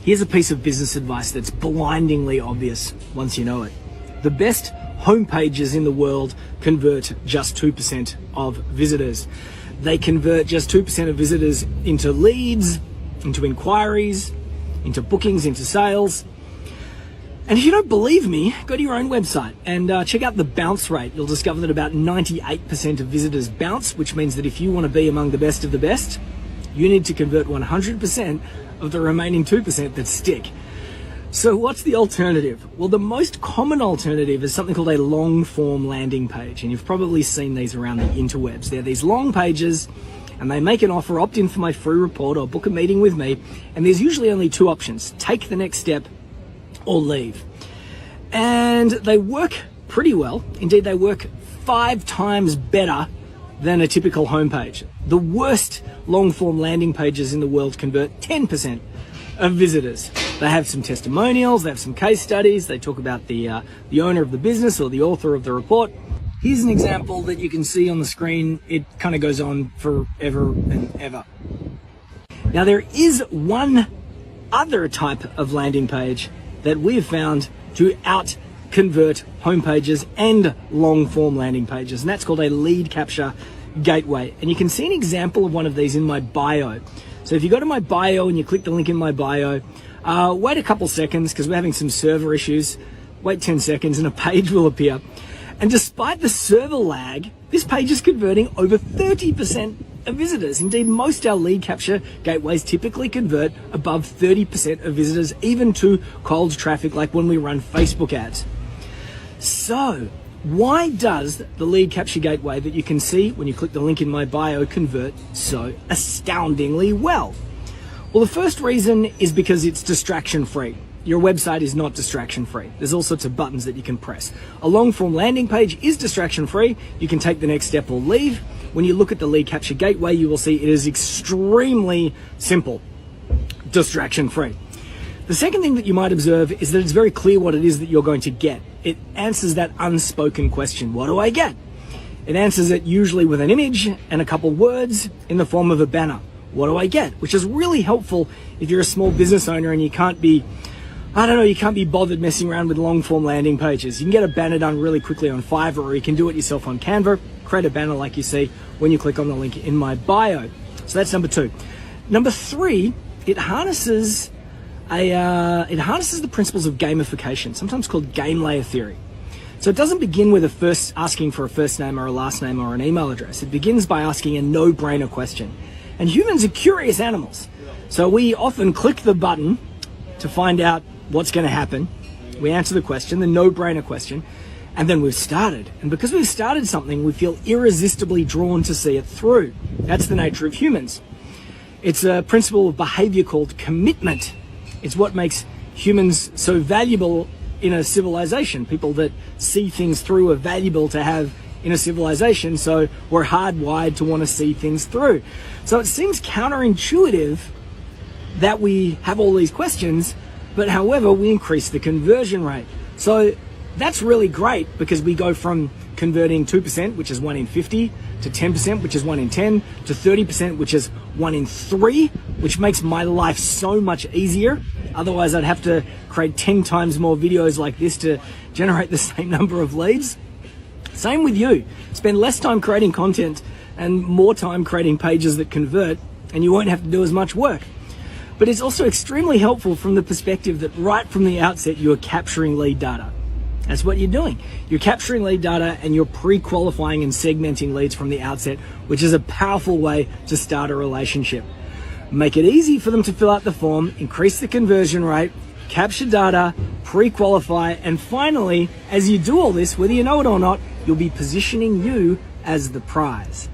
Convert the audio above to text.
Here's a piece of business advice that's blindingly obvious once you know it. The best homepages in the world convert just 2% of visitors. They convert just 2% of visitors into leads, into inquiries, into bookings, into sales. And if you don't believe me, go to your own website and check out the bounce rate. You'll discover that about 98% of visitors bounce, which means that if you want to be among the best of the best, you need to convert 100% of the remaining 2% that stick. So what's the alternative? Well, the most common alternative is something called a long form landing page. And you've probably seen these around the interwebs. They're these long pages and they make an offer, opt in for my free report or book a meeting with me. And there's usually only two options: take the next step or leave. And they work pretty well. Indeed, they work 5 times better than a typical homepage. The worst long form landing pages in the world convert 10% of visitors. They have some testimonials, they have some case studies, they talk about the owner of the business or the author of the report. Here's an example that you can see on the screen. It kind of goes on forever and ever. Now, there is one other type of landing page that we have found to out-convert homepages and long-form landing pages, and that's called a lead capture gateway. And you can see an example of one of these in my bio. So if you go to my bio and you click the link in my bio, wait a couple seconds because we're having some server issues. Wait 10 seconds and a page will appear. And despite the server lag, this page is converting over 30% of visitors. Indeed, most our lead capture gateways typically convert above 30% of visitors, even to cold traffic, like when we run Facebook ads. So why does the lead capture gateway that you can see when you click the link in my bio convert so astoundingly well? Well, the first reason is because it's distraction free. Your website is not distraction free. There's all sorts of buttons that you can press. A long form landing page is distraction free. You can take the next step or leave. When you look at the lead capture gateway, you will see it is extremely simple, distraction free. The second thing that you might observe is that it's very clear what it is that you're going to get. It answers that unspoken question: what do I get? It answers it usually with an image and a couple words in the form of a banner. What do I get? Which is really helpful if you're a small business owner and you can't be bothered messing around with long form landing pages. You can get a banner done really quickly on Fiverr, or you can do it yourself on Canva. Create a banner like you see when you click on the link in my bio. So that's number 2. Number 3, it harnesses the principles of gamification, sometimes called game layer theory. So it doesn't begin with asking for a first name or a last name or an email address. It begins by asking a no-brainer question. And humans are curious animals. So we often click the button to find out what's going to happen. We answer the question, the no-brainer question, and then we've started. And because we've started something, we feel irresistibly drawn to see it through. That's the nature of humans. It's a principle of behavior called commitment. It's what makes humans so valuable in a civilization. People that see things through are valuable to have in a civilization, so we're hardwired to want to see things through. So it seems counterintuitive that we have all these questions, but however, we increase the conversion rate. So that's really great because we go from converting 2%, which is 1 in 50, to 10%, which is 1 in 10, to 30%, which is 1 in 3, which makes my life so much easier. Otherwise, I'd have to create 10 times more videos like this to generate the same number of leads. Same with you. Spend less time creating content and more time creating pages that convert, and you won't have to do as much work. But it's also extremely helpful from the perspective that right from the outset, you're capturing lead data. That's what you're doing. You're capturing lead data and you're pre-qualifying and segmenting leads from the outset, which is a powerful way to start a relationship. Make it easy for them to fill out the form, increase the conversion rate, capture data, pre-qualify, and finally, as you do all this, whether you know it or not, you'll be positioning you as the prize.